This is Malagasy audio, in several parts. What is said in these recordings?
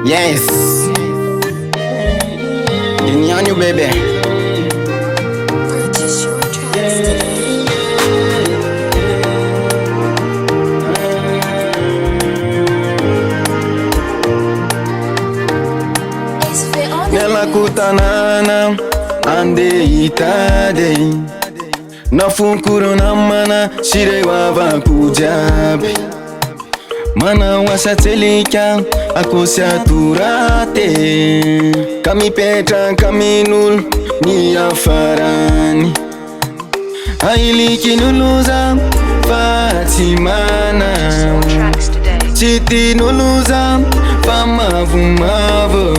Yes. It's on you, baby. Purchase your tracks today. Nella kutanana ande itade na funkuro na mana shire wava kujabe mana wasatelika akosia turate kami petra kaminul ni afarani ailiki nuluza fatimana chiti nuluza famavumavo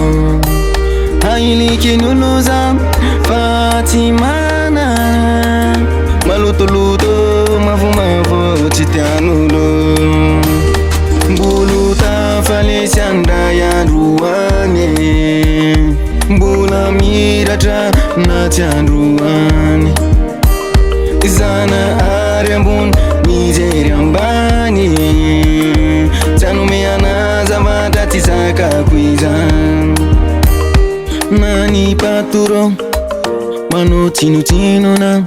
ailiki nuluza fatimana malutuluto mavumavo chitianulo buluta falesianda ya ruane bula miratra na tianruane zana arembun nijeriambani tanumeana zavadati zakakwizan nani paturo mano tinutinona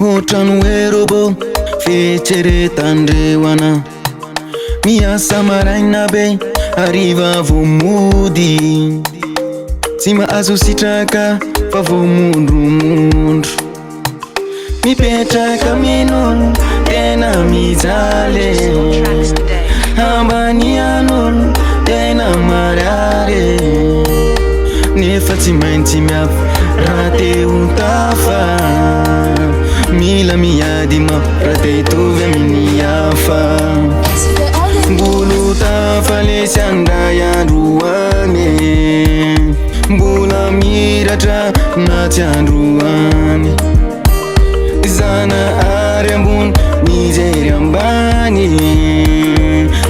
otranuerobo fechere tandrewana mia samaraina be arriva vomudi sima azo sitraka fa vomundru mundru mi petra kaminul tena mizale ambanianul tena marare nefa tsy maintsy miafy raha te ho tafa mila miady raha te hitovy amin'ny hafa buluta falesiandray androany mbola miratra na tsy androany zana ary ambony mijery ambany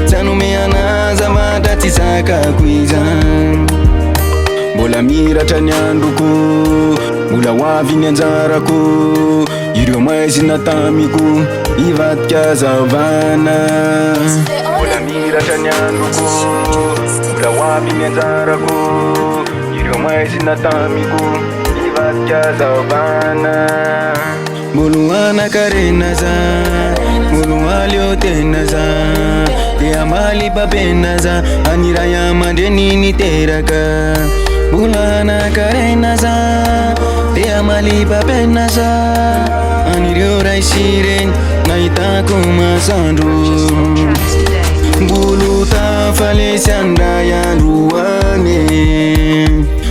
tsy anomeana zavatra tsy zakako izany mbola miratra ny androko mbola hoavy ny anjarako ireo maizina tamiko ivadika zavana mbola miratra ny androko mbola hoavy ny anjarako ireo maizina tamiko ivadika zavana mbolo anakarena za mbolo aliotena za te amali babena za aniray amandreny niteraka mbola anakarena za te amali babena za anireo raisireny nahitako masandro mbolo tafalesiandray androany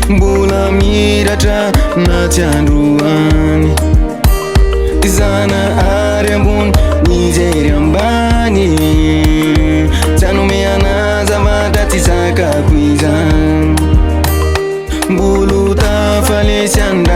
mbola miratra na tsy androany zana ary ambony nijery ambany tsy anomeana zavatra tsy zakako izany mbolo tafalesiandray